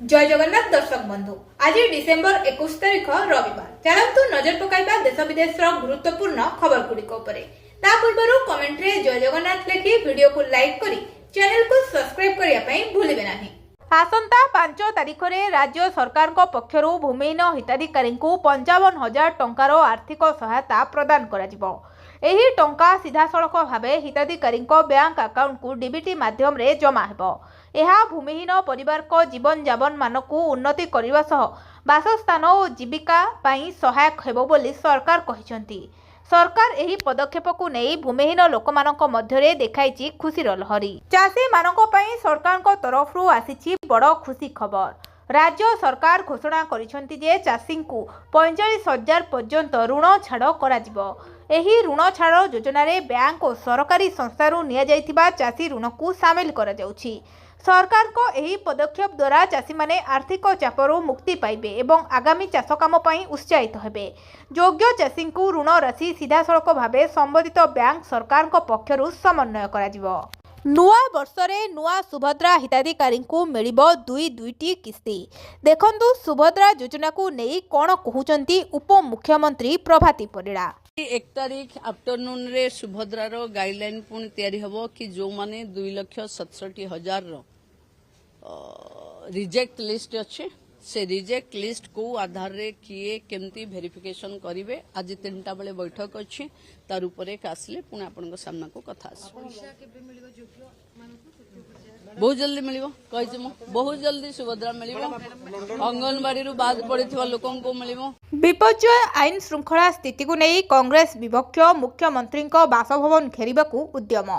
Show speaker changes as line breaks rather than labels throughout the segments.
जय जगन्नाथ दर्शक बंधु आज डिसेम्बर 21 तारिख रविवार चलतु नजर पकाइबा देश विदेश गुरुत्वपूर्ण खबर गुड़िक पूर्व कमेंट रे जय जगन्नाथ लिखि वीडियो को लाइक करी चैनल को सब्सक्राइब करने भूलिबे नहीं। आसंता 5 तारिख रे राज्य सरकार पक्षरु भूमिहीन हिताधिकारी को 55,000 टंकार आर्थिक सहायता प्रदान करा एही टंका सीधासलख भावे हिताधिकारी बैंक अकाउंट को डीबीटी माध्यम रे जमा हेबो। यह भूमिहीन परिवार को जीवन जापन मानकु उन्नति करने सह बासस्थान और जीविका पाई सहायक हेबो बोली सरकार कहिसंती। सरकार एही पदक्षेप को नहीं भूमिहीन लोकमानक मध्यरे देखाइछि खुशीर लहरी। चाषी मानक पई सरकार को तरफरु आसीछि बड़ खुशी खबर। राज्य सरकार घोषणा करिसंती जे चाषी को 45,000 पर्यंत ऋण छाड़ कराजिबो। एही ऋण छाड़ योजना रे बैंक और सरकारी संस्थारु निया जाइतिबा चाषी ऋण को शामिल करा जाउछि। सरकार को एही पदक्षेप द्वारा चाषी माने आर्थिक चापरू मुक्ति पाइबे एवं आगामी चाष काम पई उत्साहित हेबे। योग्य चाषी को ऋण राशि सीधासलख भावे संबंधित बैंक सरकार को पक्षरु समन्वय कराजिबो। नुआ वर्ष रे नुआ सुभद्रा हिताधिकारी को मिलिबो दुईटी किस्ती। देखंतु सुभद्रा योजना को नहीं कोन कहउचंती उप मुख्यमंत्री प्रभाती परिड़ा।
1 तारिख आफ्टरनून रे सुभद्रार गाइडलाइन पुणी तैयारी हबो कि जो माने 2,67,000 रिजेक्ट लिस्ट अच्छे से रिजेक्ट लिस्ट को आधार रे किए केमती वेरिफिकेशन करिवे। आज 3टा बेले बैठक अच्छी तार उपरे आसले पुणी आपन सामना को कथा बहुत जल्दी मिलिबो कहिछि मु बहुत जल्दी सुभद्रा मिलिबो। अंगनवाड़ी रु बाद पड़िथिबा लोकन को मिलिबो।
विपर्यय आईन श्रृंखला स्थिति को नहीं कांग्रेस विपक्ष मुख्यमंत्री बासभवन घेरिबाकू उद्यम।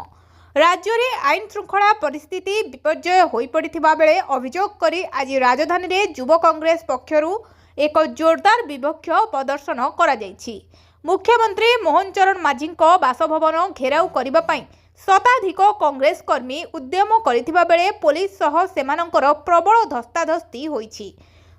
राज्य में आईन श्रृंखला परिस्थिति विपर्यय हो पड़ा बेले अभियोग करी आज राजधानी में युव कांग्रेस पक्षरु एक जोरदार विपक्ष प्रदर्शन करा जायछि। मुख्यमंत्री मोहन चरण माझी बासभवन घेराव करने शताधिक कांग्रेस कर्मी उद्यम करथिबा बेले पुलिस सह सेमानंकर प्रबल धस्ताधस्ती होईछि।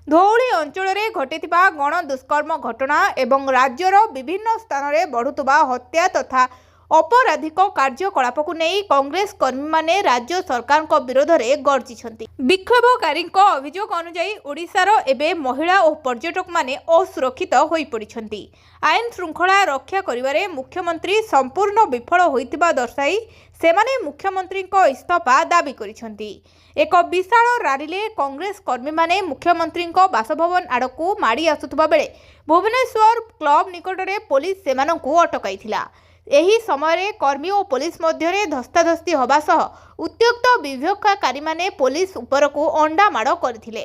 धौली अंचल में घटिथिबा गण दुष्कर्म घटना एवं राज्यर विभिन्न स्थान में बढ़ुतुबा हत्या तथा अपराधिक कार्यकलाप को नहीं कांग्रेस कर्मी माने राज्य सरकार को विरोध में गर्जिछंती। विक्षोभकारी अभियोग अनुसार ओडिशार एबे महिला और पर्यटक माने असुरक्षित होई पड़िछंती। आईन श्रृंखला रक्षा करिवारे मुख्यमंत्री संपूर्ण विफल होइतिबा दर्शाई सेमाने मुख्यमंत्री को इस्तीफा दाबी करिछंती। एक विशाल रैली कांग्रेस कर्मी माने मुख्यमंत्री को बासभवन आड़कू माड़ी आसुथबा बेले भुवनेश्वर क्लब निकट में पुलिस सेमानंकू अटकाइथिला। एही समय कर्मी और पुलिस मध्य धस्ताधस्ती होबा सह उत्त्यक्त विक्षोभकारी माने पुलिस उपरकू अंडा माड़ करथिले।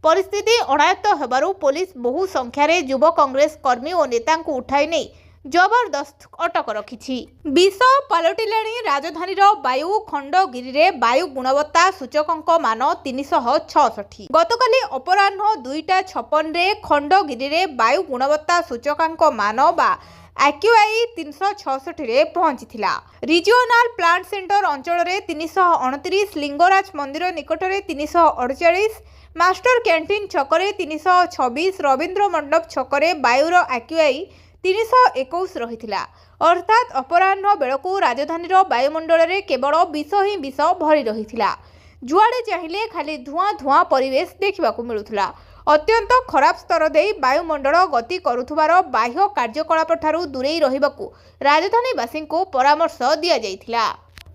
परिस्थिति अणायत्त हेबारु पुलिस बहु संख्यार युव कांग्रेस कर्मी और नेता को उठाई नहीं जबरदस्त अटक रखिछि। विष पलटिलाणी राजधानीर वायु खंडगिरी रे वायु गुणवत्ता सूचकांक मान 366। गतकाली अपराह्न 2:56 रे खंडगिरी रे वायु गुणवत्ता सूचकांक मान बा AQI 366 रे पहुंचीथिला। रिजियोनाल प्लांट सेंटर अंचल रे 329, लिंगराज मंदिर निकट रे 348, मास्टर कैंटीन छकरे 326, रविंद्र मंडप छकरे वायुर AQI 321 रहिथिला। अर्थात अपराह्न बेलकू राजधानीर वायुमंडल रे केवल विष ही विष भरी रहिथिला। जुआड़े चाहिए खाली धुआं धुआं परिवेश देखा मिलुथिला। अत्यंत खराब स्तर दे वायुमंडल गति करुथुबार बाह्य कार्यकलाप ठारू दूरेई रहिबाकू राजधानीवासी को परामर्श दिया जाइथिला।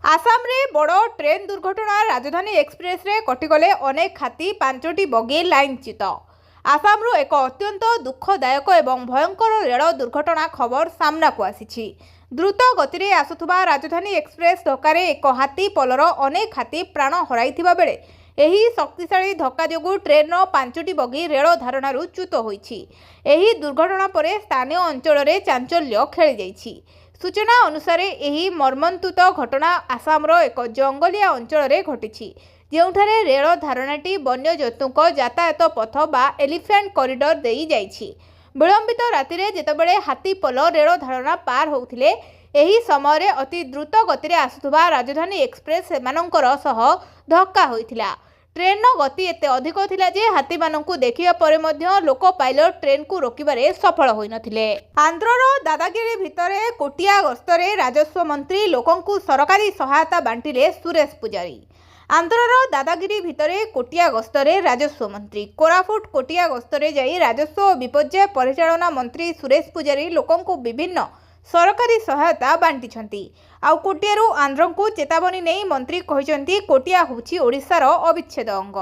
आसाम रे बड़ ट्रेन दुर्घटना राजधानी एक्सप्रेस रे कटिगले अनेक हाथी 5टी बगी लाइनच्युत। आसाम रो एक अत्यंत दुखदायक एवं भयंकर रेल दुर्घटना खबर सामना को आसीछि। द्रुत गति रे आसुथुबा राजधानी एक्सप्रेस धक्कारे एक हाथी पलर अनेक हाथी प्राण हराइथिबा बेले एही शक्तिशाली धक्का जोगु ट्रेन 5टी बगी रेल धारणारु च्युत होईछि। एही दुर्घटना परे स्थानीय अंचल रे चांचल्य खेली जाइछि। सूचना अनुसार एही मर्मन्तुत घटना आसामर एक जंगलिया अंचल रे घटिछि जेउठारे रेल धारणाटी वन्य जंतुक यातायात पथ बा एलिफेंट कॉरिडोर देई जाइछि। विलंबित राति रे जेतेबेले हाथी पल रेल धारणा पार होउथिले एही समय अति द्रुत गति रे आसुथबा राजधानी एक्सप्रेस सेमानंकर सह धक्का होइथिला। ट्रेन गति एते अधिक थिला जे हाथी मानंकु देखिबा परे मध्य लोक पाइलट ट्रेन को रोकिबारे सफल होई नथिले। आंध्रर दादागिरी भितरे कोटिया गस्तरे राजस्व मंत्री लोकंकु सरकारी सहायता बांटिले सुरेश पुजारी। आंध्रर दादागिरी भितरे कोटिया गस्तरे राजस्व मंत्री कोरापुट कोटिया गस्तरे जाई राजस्व और विपर्यय परिचालना मंत्री सुरेश पूजारी लोकंकु विभिन्न सरकारी सहायता बांटी आउ कोटियारू आंध्र को चेतावनी नहीं मंत्री कहते कोटिया होछि ओडिशार अविच्छेद अंग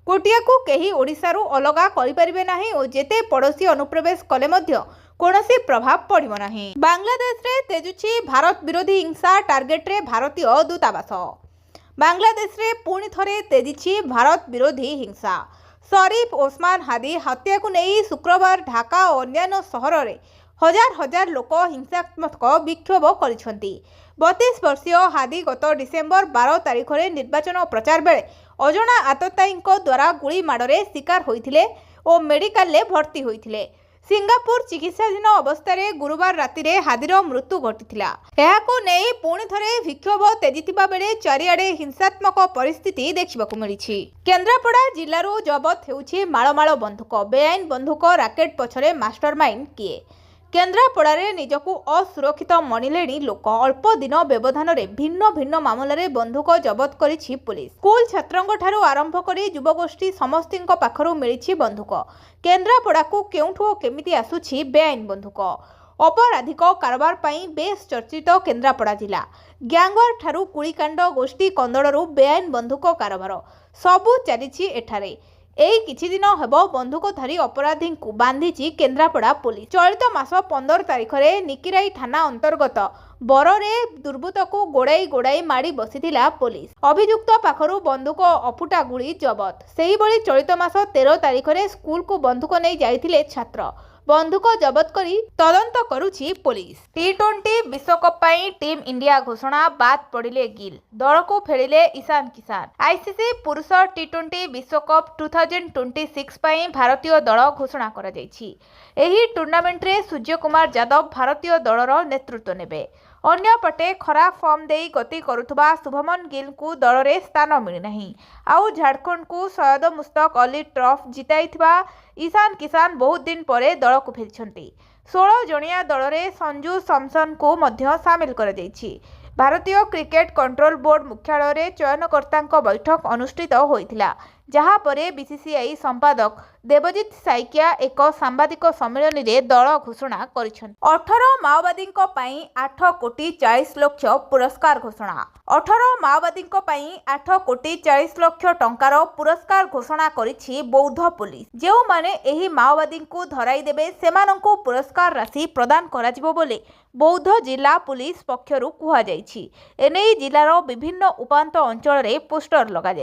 कोटिया को कहीं ओडिशारू अलगा करिपारिबे नाही और जेते पड़ोशी अनुप्रवेश कले मध्य कौनसी प्रभाव पड़िबो नाही। बांग्लादेश रे तेजुछि भारत विरोधी हिंसा टार्गेट रे भारतीय दूतावास। बांग्लादेश रे पुणी थरे तेजिछि भारत विरोधी हिंसा। शरीफ ओस्मान हादी हत्या को नहीं शुक्रवार ढाका और अन्य सहर रे हजार हजार लोक हिंसात्मक विक्षोभ करिसेंती। 32 वर्षीय हादी गत डिसेम्बर 12 तारिख में निर्वाचन प्रचार बेले अजणा आततायी द्वारा गुली माड़े शिकार होइथिले और मेडिकल में भर्ती होइथिले। सिंगापुर चिकित्साधीन अवस्था गुरुवार राति रे हादीर मृत्यु घटिथिला। एहाको नेई पुणी थरे विक्षोभ तेजिथिबा बेले चारिआडे हिंसात्मक परिस्थिति देखिबाकु मिलिछि। केन्द्रापड़ा जिल्लारू जबत हेउछि माळमाळ बंधुक। बेआईन बंधुक राकेट पछरे मास्टरमाइंड किए? केन्द्रापड़ारे निजकू असुरक्षित मणिले लोक अल्प दिन व्यवधान रे भिन्न भिन्न मामलें बंधुक जबत करिछि पुलिस। स्कूल छात्रंक ठारू आरंभ करी युवगोष्ठी समस्तिंक पाखरु मिलिछि बंधुक। केन्द्रापड़ाकू केउठू केमिति आसुछि बेआईन बंधुक? अपराधिक कारबार पई बेस चर्चित केन्द्रापड़ा जिला। ग्यांगवार ठारू कुड़ीकांड गोष्ठी कंदड़रू बेआईन बंधुक कारबार सबू चलिछि एठारे। एई किछि दिन हेबो बंधुकधारी अपराधी को बांधिछि केन्द्रापड़ा पुलिस। चलित मास 15 तारिख में निकिराई थाना अंतर्गत बररे दुर्बृत्त को गोड़ाई गोड़ाई माड़ी बसिथिला पुलिस। अभियुक्त पाखरु बंधुक अफुटा गुड़ी जबत। सेही भली चलित मास 13 तारिख में स्कूल को बंधुक नहीं जाइथिले छात्र। बंधुक जबत करी तदंत करुछि पुलिस। टी20 विश्वकप पई टीम इंडिया घोषणा बाद पड़िले गिल। दल को फेरिले ईशान किसान। आईसीसी पुरुष टी20 विश्वकप 2026 पई भारतीय दल घोषणा करा जायछि। एही टूर्नामेंट रे सूर्य कुमार यादव भारतीय दलर नेतृत्व नेबे। अन्यपटे खराब फॉर्म देई गति करुथबा शुभमन गिल को दल रे स्थान मिली नहीं। आउ झारखंड को सैयद मुश्ताक अली ट्रॉफी जिताइथिबा ईशान किसान बहुत दिन परे दल को फेरिछंती। 16 जणिया दल रे संजू सैमसन को मध्य सामिल कर जायछि। भारतीय क्रिकेट कंट्रोल बोर्ड मुख्यालय रे चयनकर्तांक बैठक अनुष्ठित होइथिला, जहाँ परे बीसीसीआई संपादक देवजीत साइकिया एक सांबादिक सम्मेलन रे दल घोषणा करिछन। 18 माओवादी 8 कोटी 40 लाख पुरस्कार घोषणा। 18 माओवादी 8 कोटी 40 लाख टंकार पुरस्कार घोषणा करिछि बौद्ध पुलिस। जेउ माने एही माओवादी को धराई देबे सेमानंकु पुरस्कार राशि प्रदान कराजिबो बोले बौद्ध जिला पुलिस पक्षरु कुहा जायछि। एनेई जिलार विभिन्न उपांत अंचल रे पोस्टर लगा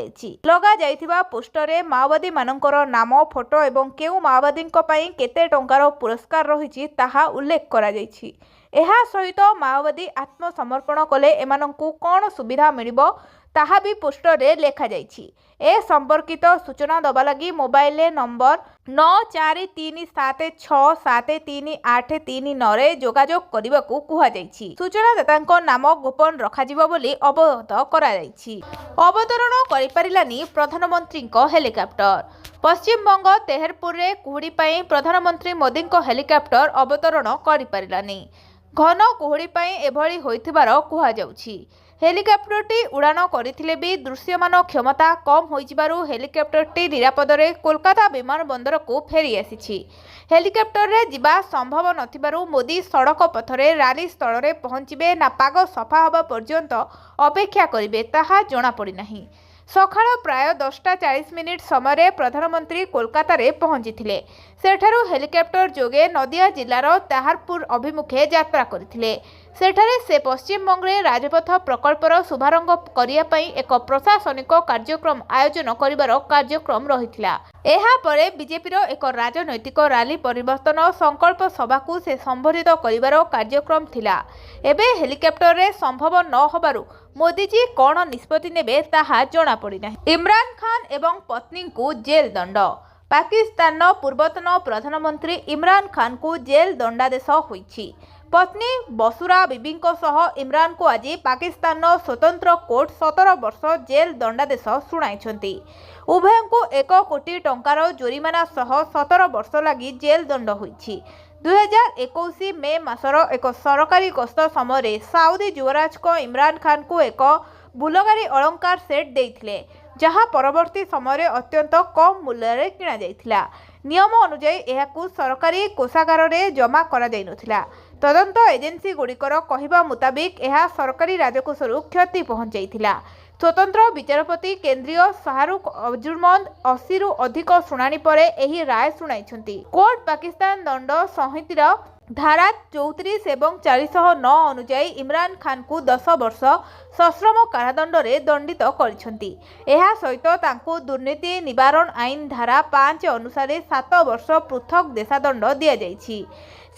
जायथिबा पोस्टर रे माओवादी मानकर नाम फोटो एवं केउ माओवादी केते टंकार पुरस्कार रही ताहा उल्लेख करा जायछि। एहा सहित माओवादी आत्मसमर्पण कले एमानंकु कौन सुविधा मिलिबो ताहा भी पोस्टर रे लेखा जायछि। ए संपर्कित सूचना दबा लगी मोबाइल नंबर 9437673839 रे जोगाजोग करिबाकू कुहा जायछि। सूचनादातांक नाम गोपन रखाजिबो बोली अवगत करा जायछि। अवतरण करि पारिलानी प्रधानमंत्रीक हेलिकॉप्टर। पश्चिम बंग तेहरपुर रे कुहुड़ी पई प्रधानमंत्री मोदी हेलिकॉप्टर अवतरण करि पारिलानी। घन कुहुड़ी पई एभली होइथिबार कुहा जाउछि। हेलिकॉप्टरटी उड़ान करथिले भी दृश्यमान क्षमता कम होइजिबारु हेलिकॉप्टरटी निरापदरे कोलकाता विमान बंदर को फेरी आसीछि। हेलिकॉप्टर रे जिबा संभव नथिबारु मोदी सड़क पथरे राली स्थल रे पहुंचिबे ना पाग सफा हबा पर्यंत अपेक्षा करिबे ताहा जणा पड़ी नाही। सकाळ प्राय 10:40 समय प्रधानमंत्री कोलकाता रे पहुंचिथिले। सेठारु हेलिकॉप्टर जोगे नदिया जिलार ताहारपुर अभिमुखे यात्रा करथिले। सेठारे से पश्चिम बंगे राजपथ प्रकल्पर शुभारंभ करिया पई एक प्रशासनिक कार्यक्रम आयोजन करिवार कार्यक्रम रहिथिला। एहा परे बीजेपीर एक राजनैतिक रैली परिवर्तन संकल्प सभा को से संबोधित करिवार कार्यक्रम थिला। एबे हेलिकॉप्टर रे संभव न होबारु मोदीजी कौन निष्पत्ति नेबे ताहा जणा पड़ी नाही। इमरान खान एवं पत्नी को जेल दंड। पाकिस्तान पूर्वतन प्रधानमंत्री इमरान खान को जेल दंडादेश होइछि। पत्नी बसुरा बीबी इमरान को आज पाकिस्तान स्वतंत्र कोर्ट 17 वर्ष जेल दंडादेश शुणाई। उभय को 1 कोटी टंकार जोरिमाना सह 17 वर्ष लगी जेल दंड होइछि। 2021 मे मासर एक सरकारी गस्त समय साउदी युवराज को इमरान खान को एक ବୁଲଗାରି ଅଳଙ୍କାର ସେଟ୍ ଦେଇଥିଲେ, ଯାହା ପରବର୍ତ୍ତୀ ସମୟରେ ଅତ୍ୟନ୍ତ କମ୍ ମୂଲ୍ୟରେ କିଣାଯାଇଥିଲା। ନିୟମ ଅନୁଯାୟୀ ଏହାକୁ ସରକାରୀ କୋଷାଗାରରେ ଜମା କରାଯାଇନଥିଲା। ତଦନ୍ତ ଏଜେନ୍ସିଗୁଡ଼ିକର କହିବା ମୁତାବିକ ଏହା ସରକାରୀ ରାଜକୋଷରୁ କ୍ଷତି ପହଞ୍ଚାଇଥିଲା। ସ୍ୱତନ୍ତ୍ର ବିଚାରପତି କେନ୍ଦ୍ରୀୟ ଶାହରୁଖ ଅଜୁମନ୍ଦ 80ରୁ ଅଧିକ ଶୁଣାଣି ପରେ ଏହି ରାୟ ଶୁଣାଇଛନ୍ତି। କୋର୍ଟ ପାକିସ୍ତାନ ଦଣ୍ଡ ସଂହିତାର ଧାରା 34 ଏବଂ 409 ଅନୁଯାୟୀ ଇମ୍ରାନ ଖାନଙ୍କୁ 10 ବର୍ଷ ସଶ୍ରମ କାରାଦଣ୍ଡରେ ଦଣ୍ଡିତ କରିଛନ୍ତି। ଏହା ସହିତ ତାଙ୍କୁ ଦୁର୍ନୀତି ନିବାରଣ ଆଇନ ଧାରା 5 ଅନୁସାରେ 7 ବର୍ଷ ପୃଥକ ଦେଶାଦଣ୍ଡ ଦିଆଯାଇଛି।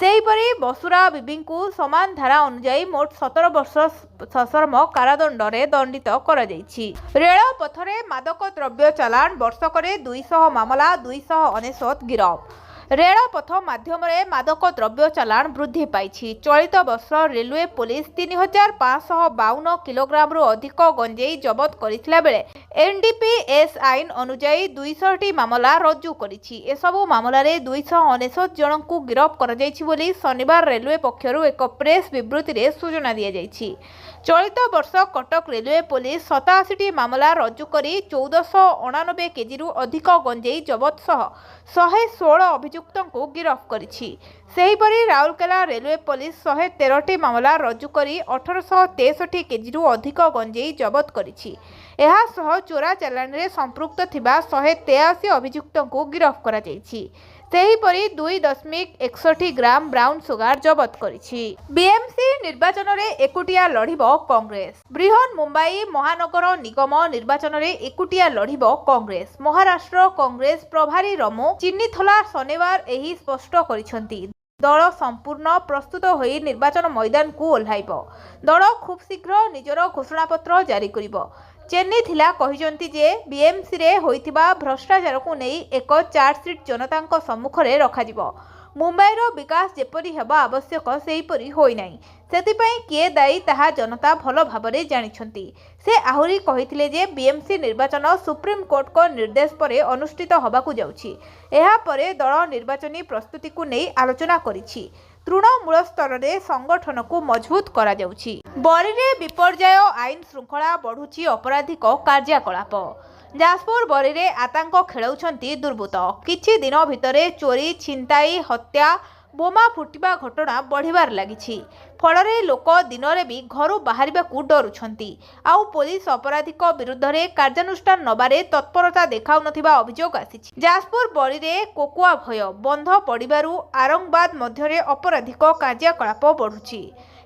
ସେହିପରି ବସୁରା ବିବିଙ୍କୁ ସମାନ ଧାରା ଅନୁଯାୟୀ ମୋଟ 17 ବର୍ଷ ସଶ୍ରମ କାରାଦଣ୍ଡରେ ଦଣ୍ଡିତ କରାଯାଇଛି। ରେଳପଥରେ ମାଦକ ଦ୍ରବ୍ୟ ଚାଲାଣ ବର୍ଷକରେ 200 ମାମଲା, 299 ଗିରଫ। ରେଳପଥ ମାଧ୍ୟମରେ ମାଦକ ଦ୍ରବ୍ୟ ଚାଲାଣ ବୃଦ୍ଧି ପାଇଛି। ଚଳିତ ବର୍ଷ ରେଲୱେ ପୋଲିସ 3552 କିଲୋଗ୍ରାମରୁ ଅଧିକ ଗଞ୍ଜେଇ ଜବତ କରିଥିଲା ବେଳେ ଏନ୍ଡିପିଏସ୍ ଆଇନ ଅନୁଯାୟୀ 200ଟି ମାମଲା ରୁଜୁ କରିଛି। ଏସବୁ ମାମଲାରେ 299 ଜଣଙ୍କୁ ଗିରଫ କରାଯାଇଛି ବୋଲି ଶନିବାର ରେଲୱେ ପକ୍ଷରୁ ଏକ ପ୍ରେସ୍ ବିବୃତ୍ତିରେ ସୂଚନା ଦିଆଯାଇଛି। ଚଳିତ ବର୍ଷ କଟକ ରେଲୱେ ପୋଲିସ 87ଟି ମାମଲା ରୁଜୁ କରି 1489 କେଜିରୁ ଅଧିକ ଗଞ୍ଜେଇ ଜବତ ସହ 116 ଅଭିଯୁକ୍ତଙ୍କୁ ଗିରଫ କରିଛି। ସେହିପରି ରାଉରକେଲା ରେଲୱେ ପୋଲିସ 113ଟି ମାମଲା ରୁଜୁ କରି 1863 କେଜିରୁ ଅଧିକ ଗଞ୍ଜେଇ ଜବତ କରିଛି। ଏହାସହ ଚୋରା ଚାଲାଣରେ ସମ୍ପୃକ୍ତ ଥିବା 183 ଅଭିଯୁକ୍ତଙ୍କୁ ଗିରଫ କରାଯାଇଛି। ସେହିପରି 2.61 ଗ୍ରାମ ବ୍ରାଉନ୍ ସୁଗାର ଜବତ କରିଛି। ବିଏମ୍ସି ନିର୍ବାଚନରେ ଏକୁଟିଆ ଲଢ଼ିବ କଂଗ୍ରେସ। ବୃହନ୍ ମୁମ୍ବାଇ ମହାନଗର ନିଗମ ନିର୍ବାଚନରେ ଏକୁଟିଆ ଲଢ଼ିବ କଂଗ୍ରେସ। ମହାରାଷ୍ଟ୍ର କଂଗ୍ରେସ ପ୍ରଭାରୀ ରମୋ ଚିନ୍ନିଥଲା ଶନିବାର ଏହି ସ୍ପଷ୍ଟ କରିଛନ୍ତି। ଦଳ ସମ୍ପୂର୍ଣ୍ଣ ପ୍ରସ୍ତୁତ ହୋଇ ନିର୍ବାଚନ ମଇଦାନକୁ ଓହ୍ଲାଇବ। ଦଳ ଖୁବ୍ ଶୀଘ୍ର ନିଜର ଘୋଷଣାପତ୍ର ଜାରି କରିବ। ଚେନ୍ନିଥିଲା କହିଛନ୍ତି ଯେ ବିଏମ୍ସିରେ ହୋଇଥିବା ଭ୍ରଷ୍ଟାଚାରକୁ ନେଇ ଏକ ଚାର୍ଜସିଟ୍ ଜନତାଙ୍କ ସମ୍ମୁଖରେ ରଖାଯିବ। ମୁମ୍ବାଇର ବିକାଶ ଯେପରି ହେବା ଆବଶ୍ୟକ ସେହିପରି ହୋଇନାହିଁ। ସେଥିପାଇଁ କିଏ ଦାୟୀ ତାହା ଜନତା ଭଲ ଭାବରେ ଜାଣିଛନ୍ତି। ସେ ଆହୁରି କହିଥିଲେ ଯେ ବିଏମ୍ସି ନିର୍ବାଚନ ସୁପ୍ରିମକୋର୍ଟଙ୍କ ନିର୍ଦ୍ଦେଶ ପରେ ଅନୁଷ୍ଠିତ ହେବାକୁ ଯାଉଛି। ଏହାପରେ ଦଳ ନିର୍ବାଚନୀ ପ୍ରସ୍ତୁତିକୁ ନେଇ ଆଲୋଚନା କରିଛି। ତୃଣମୂଳ ସ୍ତରରେ ସଂଗଠନକୁ ମଜବୁତ କରାଯାଉଛି। ବରୀରେ ବିପର୍ଯ୍ୟୟ, ଆଇନ ଶୃଙ୍ଖଳା ବଢ଼ୁଛି ଅପରାଧିକ କାର୍ଯ୍ୟକଳାପ। ଯାଜପୁର ବରୀରେ ଆତଙ୍କ ଖେଳାଉଛନ୍ତି ଦୁର୍ବୃତ୍ତ। କିଛି ଦିନ ଭିତରେ ଚୋରି, ଛିନତାଇ, ହତ୍ୟା, ବୋମା ଫୁଟିବା ଘଟଣା ବଢ଼ିବାରେ ଲାଗିଛି। ଫଳରେ ଲୋକ ଦିନରେ ବି ଘରୁ ବାହାରିବାକୁ ଡରୁଛନ୍ତି। ଆଉ ପୋଲିସ ଅପରାଧୀଙ୍କ ବିରୁଦ୍ଧରେ କାର୍ଯ୍ୟାନୁଷ୍ଠାନ ନେବାରେ ତତ୍ପରତା ଦେଖାଉନଥିବା ଅଭିଯୋଗ ଆସିଛି। ଯାଜପୁର ବରୀରେ କୋକୁଆ ଭୟ ବନ୍ଧ ପଡ଼ିବାରୁ ଆରଙ୍ଗବାଦ ମଧ୍ୟରେ ଅପରାଧିକ କାର୍ଯ୍ୟକଳାପ ବଢ଼ୁଛି।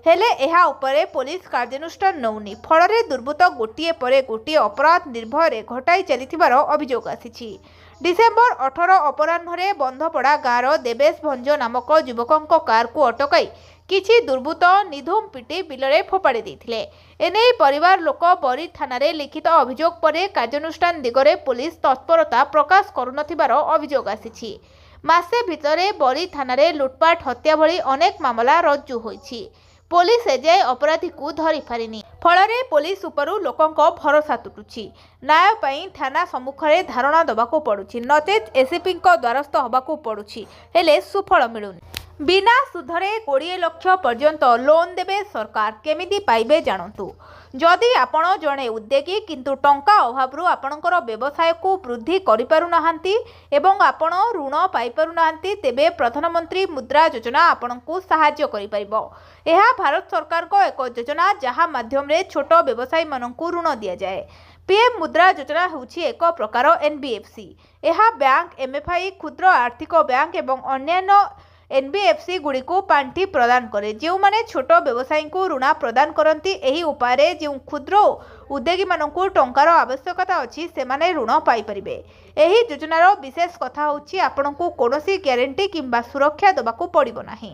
ହେଲେ ଏହା ଉପରେ ପୋଲିସ କାର୍ଯ୍ୟାନୁଷ୍ଠାନ ନେଉନି। ଫଳରେ ଦୁର୍ବୃତ୍ତ ଗୋଟିଏ ପରେ ଗୋଟିଏ ଅପରାଧ ନିର୍ଭୟରେ ଘଟାଇ ଚାଲିଥିବାର ଅଭିଯୋଗ ଆସିଛି। ଡିସେମ୍ବର 18 ଅପରାହ୍ନରେ ବନ୍ଧପଡ଼ା ଗାଁର ଦେବେଶ ଭଞ୍ଜ ନାମକ ଯୁବକଙ୍କ କାରକୁ ଅଟକାଇ କିଛି ଦୁର୍ବୃତ୍ତ ନିଧୁମ ପିଟି ବିଲରେ ଫୋପାଡ଼ି ଦେଇଥିଲେ। ଏନେଇ ପରିବାର ଲୋକ ବରୀ ଥାନାରେ ଲିଖିତ ଅଭିଯୋଗ ପରେ କାର୍ଯ୍ୟାନୁଷ୍ଠାନ ଦିଗରେ ପୋଲିସ ତତ୍ପରତା ପ୍ରକାଶ କରୁନଥିବାର ଅଭିଯୋଗ ଆସିଛି। ମାସେ ଭିତରେ ବରୀ ଥାନାରେ ଲୁଟପାଟ, ହତ୍ୟା ଭଳି ଅନେକ ମାମଲା ରୁଜୁ ହୋଇଛି। ପୋଲିସ ଏଯାଏ ଅପରାଧୀକୁ ଧରିପାରିନି। ଫଳରେ ପୋଲିସ ଉପରୁ ଲୋକଙ୍କ ଭରସା ତୁଟୁଛି। ନ୍ୟାୟ ପାଇଁ ଥାନା ସମ୍ମୁଖରେ ଧାରଣା ଦେବାକୁ ପଡ଼ୁଛି, ନଚେତ୍ ଏସିପିଙ୍କ ଦ୍ୱାରସ୍ଥ ହେବାକୁ ପଡ଼ୁଛି। ହେଲେ ସୁଫଳ ମିଳୁନି। ବିନା ସୁଧରେ 20 ଲକ୍ଷ ପର୍ଯ୍ୟନ୍ତ ଲୋନ୍ ଦେବେ ସରକାର। କେମିତି ପାଇବେ ଜାଣନ୍ତୁ। ଯଦି ଆପଣ ଜଣେ ଉଦ୍ୟୋଗୀ କିନ୍ତୁ ଟଙ୍କା ଅଭାବରୁ ଆପଣଙ୍କର ବ୍ୟବସାୟକୁ ବୃଦ୍ଧି କରିପାରୁନାହାନ୍ତି ଏବଂ ଆପଣ ଋଣ ପାଇପାରୁନାହାନ୍ତି, ତେବେ ପ୍ରଧାନମନ୍ତ୍ରୀ ମୁଦ୍ରା ଯୋଜନା ଆପଣଙ୍କୁ ସାହାଯ୍ୟ କରିପାରିବ। ଏହା ଭାରତ ସରକାରଙ୍କ ଏକ ଯୋଜନା ଯାହା ମାଧ୍ୟମରେ ଛୋଟ ବ୍ୟବସାୟୀମାନଙ୍କୁ ଋଣ ଦିଆଯାଏ। ପିଏମ୍ ମୁଦ୍ରା ଯୋଜନା ହେଉଛି ଏକ ପ୍ରକାର ଏନ୍ବିଏଫ୍ସି। ଏହା ବ୍ୟାଙ୍କ, ଏମ୍ଏଫ୍ଆଇ, କ୍ଷୁଦ୍ର ଆର୍ଥିକ ବ୍ୟାଙ୍କ ଏବଂ ଅନ୍ୟାନ୍ୟ ଏନ୍ବିଏଫ୍ସି ଗୁଡ଼ିକୁ ପାଣ୍ଠି ପ୍ରଦାନ କରେ, ଯେଉଁମାନେ ଛୋଟ ବ୍ୟବସାୟୀଙ୍କୁ ଋଣ ପ୍ରଦାନ କରନ୍ତି। ଏହି ଉପାୟରେ ଯେଉଁ କ୍ଷୁଦ୍ର ଉଦ୍ୟୋଗୀମାନଙ୍କୁ ଟଙ୍କାର ଆବଶ୍ୟକତା ଅଛି ସେମାନେ ଋଣ ପାଇପାରିବେ। ଏହି ଯୋଜନାର ବିଶେଷ କଥା ହେଉଛି ଆପଣଙ୍କୁ କୌଣସି ଗ୍ୟାରେଣ୍ଟି କିମ୍ବା ସୁରକ୍ଷା ଦେବାକୁ ପଡ଼ିବ ନାହିଁ।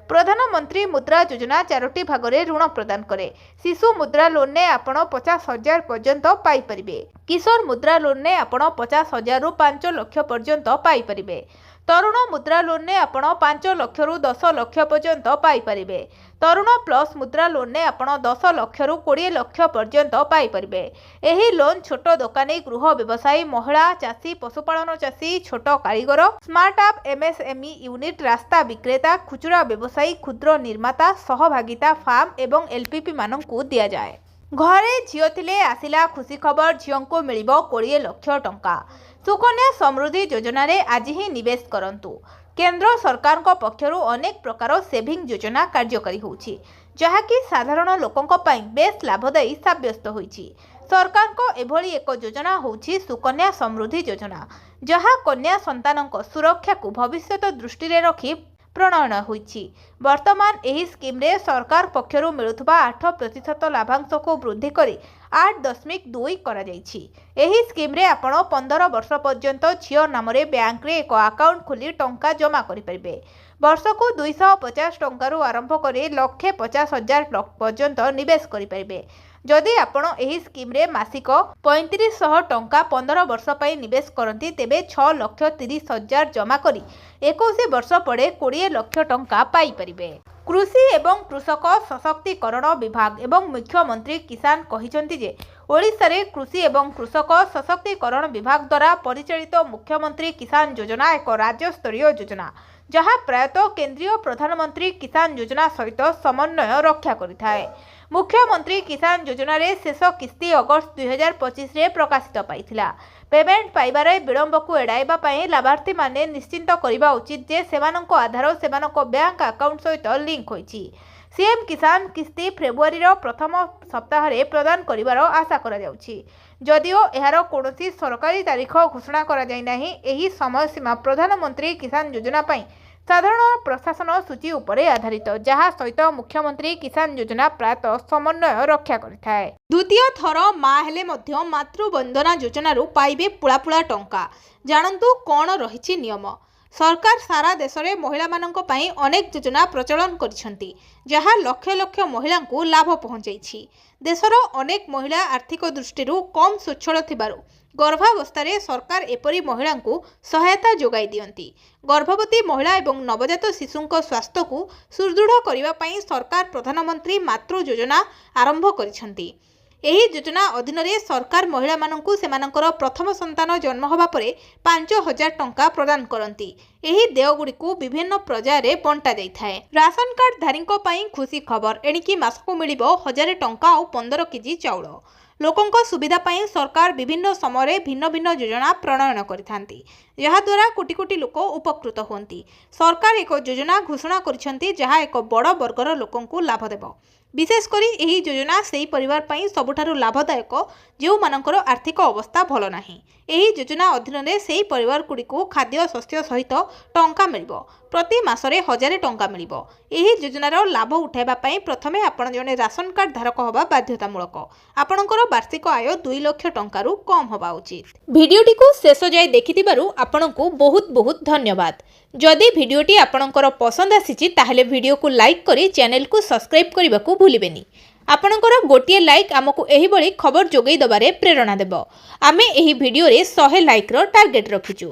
ପ୍ରଧାନମନ୍ତ୍ରୀ ମୁଦ୍ରା ଯୋଜନା 4ଟି ଭାଗରେ ଋଣ ପ୍ରଦାନ କରେ। ଶିଶୁ ମୁଦ୍ରା ଲୋନ୍ରେ ଆପଣ 50,000 ପର୍ଯ୍ୟନ୍ତ ପାଇପାରିବେ। କିଶୋର ମୁଦ୍ରା ଲୋନ୍ରେ ଆପଣ 50,000ରୁ 5 ଲକ୍ଷ ପର୍ଯ୍ୟନ୍ତ ପାଇପାରିବେ। ତରୁଣ ମୁଦ୍ରା ଲୋନ୍ରେ ଆପଣ 5 ଲକ୍ଷରୁ 10 ଲକ୍ଷ ପର୍ଯ୍ୟନ୍ତ ପାଇପାରିବେ। ତରୁଣ ପ୍ଲସ୍ ମୁଦ୍ରା ଲୋନ୍ରେ ଆପଣ 10 ଲକ୍ଷରୁ 20 ଲକ୍ଷ ପର୍ଯ୍ୟନ୍ତ ପାଇପାରିବେ। ଏହି ଲୋନ୍ ଛୋଟ ଦୋକାନୀ, ଗୃହ ବ୍ୟବସାୟୀ, ମହିଳା ଚାଷୀ, ପଶୁପାଳନ ଚାଷୀ, ଛୋଟ କାରିଗର, ସ୍ମାର୍ଟ ଆପ୍, ଏମ୍ଏସ୍ଏମ୍ଇ ୟୁନିଟ୍, ରାସ୍ତା ବିକ୍ରେତା, ଖୁଚୁରା ବ୍ୟବସାୟୀ, କ୍ଷୁଦ୍ର ନିର୍ମାତା, ସହଭାଗିତା ଫାର୍ମ ଏବଂ ଏଲ୍ପିପି ମାନଙ୍କୁ ଦିଆଯାଏ। घरे झियो थिले आसिला खुशी खबर झियोंको मिलिबो 20 लाख टंका। सुकन्या समृद्धि योजना रे आज ही निवेश करंतु। केंद्र सरकार को पक्षरु अनेक प्रकार सेविंग योजना कार्यकारी होउछि जहाँकि साधारण लोकंक पई बेस लाभदायी साब्यस्त होइछि। सरकार को एभली एक योजना होउछि सुकन्या समृद्धि योजना जहाँ कन्या संतानक सुरक्षा को भविष्यत दृष्टि रे रखी प्रणयन होइछि। वर्तमान एही स्कीम रे सरकार पक्षरु मिलुथबा 8% लाभांश को वृद्धि करी 8.2 करा जाइछि। एही स्कीम रे आपण 15 वर्ष पर्यंत झियो नाम रे बैंक रे एक अकाउंट खोली टंका जमा करि परिबे। वर्ष को 250 टंकारु आरंभ करी 1,50,000 पर्यंत निवेश करि परिबे। जदि आपण एही स्कीम रे मासिक 3500 टंका 15 वर्ष पई निवेश करंती तेबे 6,30,000 जमा करी 21 वर्ष पड़े 20 लाख टंका पाई परिबे। कृषि एवं कृषक सशक्तिकरण विभाग एवं मुख्यमंत्री किसान कहिसंती जे ओडिशा रे कृषि एवं कृषक सशक्तिकरण विभाग द्वारा परिचालित मुख्यमंत्री किसान योजना एक राज्य स्तरीय योजना जहाँ प्रायतः केंद्रीय प्रधानमंत्री किसान योजना सहित समन्वय रक्षा करिथाए। मुख्यमंत्री किसान योजना रे शेष किस्ती अगस्त 2025 रे प्रकाशित पाइथिला। पेमेंट पाइबारे विलंब को एडाइबा पई लाभार्थी माने निश्चिंत करिबा उचित जे सेमानक आधार सेमानक बैंक अकाउंट सहित लिंक होइछि। सीएम किसान किस्ती फेब्रुआरी प्रथम सप्ताह रे प्रदान करिवार आशा करा जाउछि। जदिओ एहार कोनोसी सरकारी तारीख घोषणा करा जाय नाही। एही समय सीमा प्रधानमंत्री किसान योजना पई साधारण प्रशासन सूची उपरे आधारित जहाँ सहित मुख्यमंत्री किसान योजना प्रायतः समन्वय रक्षा करिथाए। द्वितीय थर माँ हेले मध्य मातृवंदना योजना पाइबे पुळापुळा टंका। जानंतु कौन रहिछि नियम। सरकार सारा देश में महिला मानक पई अनेक योजना प्रचलन करिसेंती जहाँ लक्ष लक्ष महिला को लाभ पहुंचाइछि। देशर अनेक महिला आर्थिक दृष्टि कम स्वच्छल थिबारु गर्भावस्था सरकार एपरी महिला को सहायता जोगाई दियंती। गर्भवती महिला एवं नवजात शिशुंक स्वास्थ्य को सुदृढ़ करने पई सरकार प्रधानमंत्री मातृ योजना आरंभ करिसेंती। एही योजना अधीन रे सरकार महिला माननकु सेमानकर प्रथम संतान जन्म होबा परे 5,000 टंका प्रदान करंती। एही देयगुडी को विभिन्न पर्याय रे बंटा जाइथाए। राशन कार्ड धारीको पई खुशी खबर एणिकी मासको मिलिबो 1000 टंका और 15 केजी चाउल। लोकंक सुविधा पई सरकार विभिन्न समय भिन्न भिन्न योजना प्रणयन करिथांती जहा द्वारा कोटी कोटी लोक उपकृत होंती। सरकार एक योजना घोषणा करिसेंती जहा एक बड़ वर्गर लोकंकु लाभ देबो। विशेषकर यही योजना से परिवार पई सबुठारु लाभदायक जो मानकर आर्थिक अवस्था भल नाही। एही योजना अधीन रे सेही परिवार गुडी को खाद्य शस्य सहित टंका मिलिबो। प्रति मासरे 1000 टंका मिलिबो। एही योजनार लाभ उठाइबा पई प्रथमे आपण जने राशन कार्ड धारक होबा बाध्यतामूलक। आपणकर वार्षिक आय 2 लाख टंकारु कम होबा उचित। भिडियोटी को शेष जाय देखिथिबारु आपणकु बहुत बहुत धन्यवाद। जदि भिडियोटी आपणकर पसंद आसीछि ताहेले भिडियो को लाइक करी चैनल को सब्सक्राइब करबा को भूलिबेनी। आपणकर गोटिए लाइक आमको एही बळी खबर जोगै दबारे प्रेरणा देबो। आमे एही भिडियो रे 100 लाइक रो टार्गेट रखिछु।